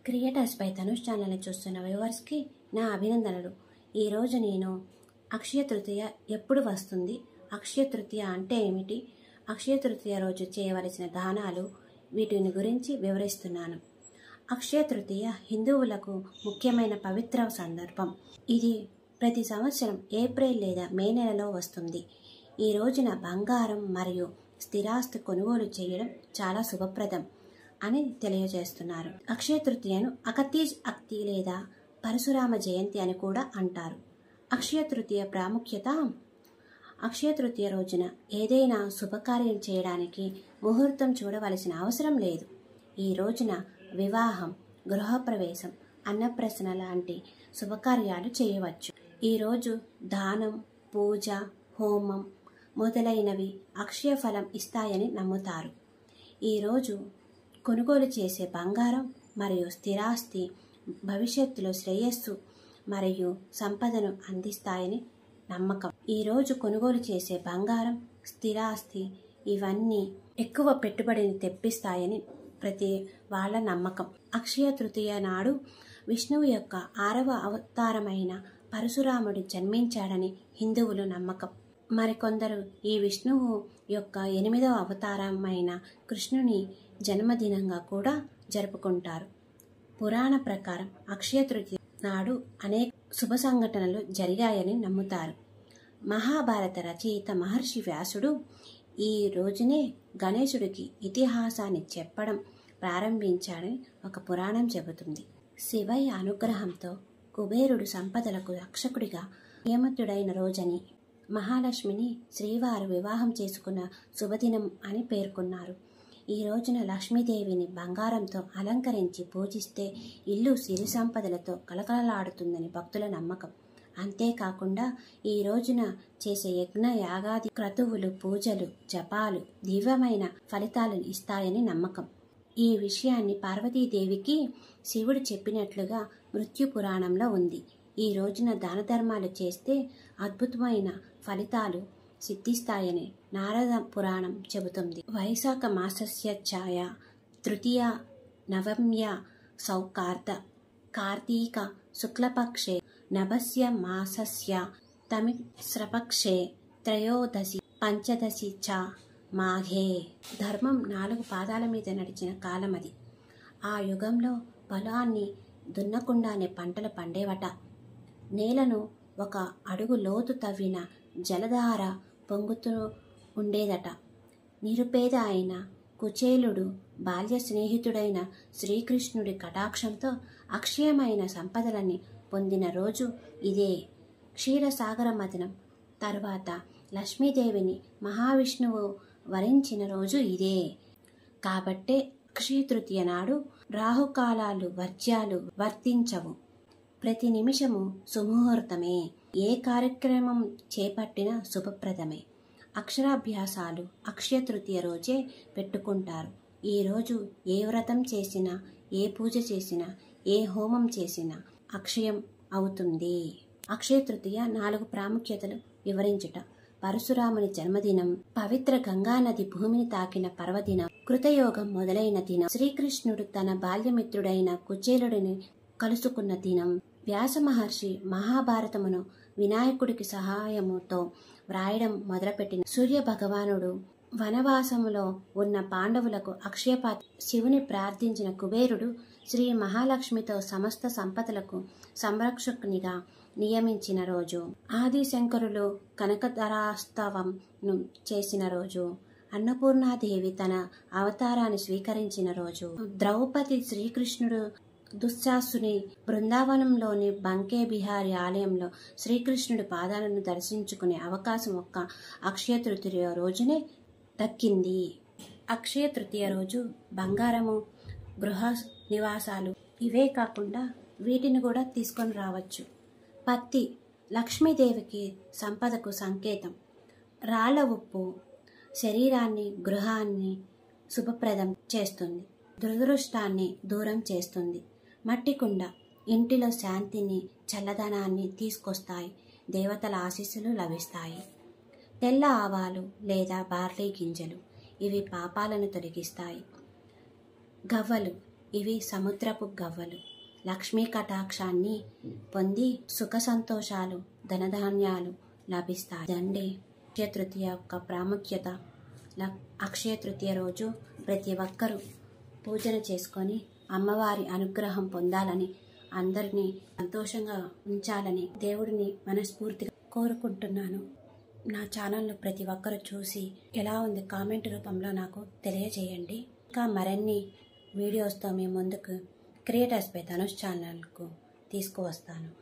Creators పై ధనుష్ ఛానల్ని చూస్తున్న వ్యూవర్స్కి నా అభినందనలు. ఈరోజు నేను అక్షయ తృతీయ ఎప్పుడు వస్తుంది, అక్షయ తృతీయ అంటే ఏమిటి, అక్షయ తృతీయ రోజు చేయవలసిన దానాలు, వీటిని గురించి వివరిస్తున్నాను. అక్షయ తృతీయ హిందువులకు ముఖ్యమైన పవిత్ర సందర్భం. ఇది ప్రతి సంవత్సరం ఏప్రిల్ లేదా మే నెలలో వస్తుంది. ఈ రోజున బంగారం మరియు స్థిరాస్తి కొనుగోలు చేయడం చాలా శుభప్రదం అని తెలియజేస్తున్నారు. అక్షయ తృతీయను అకతీజ్ అక్తి లేదా పరశురామ జయంతి అని కూడా అంటారు. అక్షయ తృతీయ ప్రాముఖ్యత: అక్షయ తృతీయ రోజున ఏదైనా శుభకార్యం చేయడానికి ముహూర్తం చూడవలసిన అవసరం లేదు. ఈ రోజున వివాహం, గృహప్రవేశం, అన్నప్రసన లాంటి శుభకార్యాలు చేయవచ్చు. ఈరోజు దానం, పూజ, హోమం మొదలైనవి అక్షయ ఫలం ఇస్తాయని నమ్ముతారు. ఈరోజు కొనుగోలు చేసే బంగారం మరియు స్థిరాస్తి భవిష్యత్తులో శ్రేయస్సు మరియు సంపదను అందిస్తాయని నమ్మకం. ఈరోజు కొనుగోలు చేసే బంగారం, స్థిరాస్తి ఇవన్నీ ఎక్కువ పెట్టుబడిని తెప్పిస్తాయని ప్రతి వాళ్ళ నమ్మకం. అక్షయ తృతీయ నాడు విష్ణువు యొక్క 6వ అవతారమైన పరశురాముడు జన్మించాడని హిందువులు నమ్మకం. మరికొందరు ఈ విష్ణువు యొక్క 8వ అవతారమైన కృష్ణుని జన్మదినంగా కూడా జరుపుకుంటారు. పురాణ ప్రకారం అక్షయ తృతీయ నాడు అనేక శుభ సంఘటనలు జరిగాయని నమ్ముతారు. మహాభారత రచయిత మహర్షి వ్యాసుడు ఈ రోజునే గణేశుడికి ఇతిహాసాన్ని చెప్పడం ప్రారంభించాడని ఒక పురాణం చెబుతుంది. శివయ్య అనుగ్రహంతో కుబేరుడు సంపదలకు రక్షకుడిగా నియమితుడైన రోజని, మహాలక్ష్మిని శ్రీవారు వివాహం చేసుకున్న శుభదినం అని పేర్కొన్నారు. ఈ రోజున లక్ష్మీదేవిని బంగారంతో అలంకరించి పూజిస్తే ఇల్లు సిరి సంపదలతో కలకలలాడుతుందని భక్తుల నమ్మకం. అంతేకాకుండా ఈ రోజున చేసే యజ్ఞ, యాగాది క్రతువులు, పూజలు, జపాలు దివ్యమైన ఫలితాలను ఇస్తాయని నమ్మకం. ఈ విషయాన్ని పార్వతీదేవికి శివుడు చెప్పినట్లుగా మృత్యు పురాణంలో ఉంది. ఈ రోజున దాన ధర్మాలు చేస్తే అద్భుతమైన ఫలితాలు సిద్ధిస్తాయని నారద పురాణం చెబుతుంది. వైశాఖ మాసస్య ఛాయ తృతీయ నవమ్య సౌకార్త కార్తీక శుక్లపక్షే నభస్య మాసస్య తమిశ్రపక్షే త్రయోదశి పంచదశి చ మాఘే. ధర్మం 4 పాదాల మీద నడిచిన కాలం అది. ఆ యుగంలో పొలాన్ని దున్నకుండానే పంటలు పండేవట. నేలను 1 అడుగు లోతు తవ్విన జలధార పొంగుతూ ఉండేదట. నిరుపేద అయిన కుచేలుడు బాల్య స్నేహితుడైన శ్రీకృష్ణుడి కటాక్షంతో అక్షయమైన సంపదలని పొందిన రోజు ఇదే. క్షీరసాగర మథనం తర్వాత లక్ష్మీదేవిని మహావిష్ణువు వరించిన రోజు ఇదే. కాబట్టే అక్షయ తృతీయ నాడు రాహుకాలాలు, వర్జ్యాలు వర్తించవు. ప్రతి నిమిషము సుముహూర్తమే. ఏ కార్యక్రమం చేపట్టినా శుభప్రదమే. అక్షరాభ్యాసాలు అక్షయ తృతీయ రోజే పెట్టుకుంటారు. ఈరోజు ఏ వ్రతం చేసినా, ఏ పూజ చేసినా, ఏ హోమం చేసినా అక్షయం అవుతుంది. అక్షయ తృతీయ 4 ప్రాముఖ్యతలు వివరించుట: పరశురాముని జన్మదినం, పవిత్ర గంగానది భూమిని తాకిన పర్వదినం, కృతయోగం మొదలైన దినం, శ్రీకృష్ణుడు తన బాల్యమిత్రుడైన కుచేలుడిని కలుసుకున్న దినం, వ్యాస మహర్షి మహాభారతమును వినాయకుడికి సహాయముతో వ్రాయడం మొదలుపెట్టిన, సూర్య భగవానుడు వనవాసములో ఉన్న పాండవులకు అక్షయపాత్ర, శివుని ప్రార్థించిన కుబేరుడు శ్రీ మహాలక్ష్మితో సమస్త సంపదలకు సంరక్షకునిగా నియమించిన రోజు, ఆదిశంకరులు కనకధరాస్తవంను చేసిన రోజు, అన్నపూర్ణాదేవి తన అవతారాన్ని స్వీకరించిన రోజు, ద్రౌపది శ్రీకృష్ణుడు దుశ్శాసుని బృందావనంలోని బంకే బిహారీ ఆలయంలో శ్రీకృష్ణుడి పాదాలను దర్శించుకునే అవకాశం ఒక్క అక్షయ తృతీయ రోజునే దక్కింది. అక్షయ తృతీయ రోజు బంగారము, గృహ నివాసాలు ఇవే కాకుండా వీటిని కూడా తీసుకొని రావచ్చు. పత్తి లక్ష్మీదేవికి సంపదకు సంకేతం. రాళ్ల ఉప్పు శరీరాన్ని, గృహాన్ని శుభప్రదం చేస్తుంది, దురదృష్టాన్ని దూరం చేస్తుంది. మట్టి కుండ ఇంటిలో శాంతిని, చల్లదనాన్ని తీసుకొస్తాయి. దేవతల ఆశీస్సులు లభిస్తాయి. తెల్ల ఆవాలు లేదా బార్లీ గింజలు ఇవి పాపాలను తొలగిస్తాయి. గవ్వలు ఇవి సముద్రపు గవ్వలు. లక్ష్మీ కటాక్షాన్ని పొంది సుఖ సంతోషాలు, ధనధాన్యాలు లభిస్తాయి. దండి అక్షయ తృతీయ యొక్క ప్రాముఖ్యత. అక్షయ తృతీయ రోజు ప్రతి ఒక్కరూ పూజన చేసుకొని అమ్మవారి అనుగ్రహం పొందాలని, అందరినీ సంతోషంగా ఉంచాలని దేవుడిని మనస్ఫూర్తిగా కోరుకుంటున్నాను. నా ఛానల్ను ప్రతి ఒక్కరూ చూసి ఎలా ఉంది కామెంట్ రూపంలో నాకు తెలియజేయండి. ఇంకా మరిన్ని వీడియోస్తో మీ ముందుకు క్రియేటర్స్ బై ధనుష్ ఛానల్కు తీసుకువస్తాను.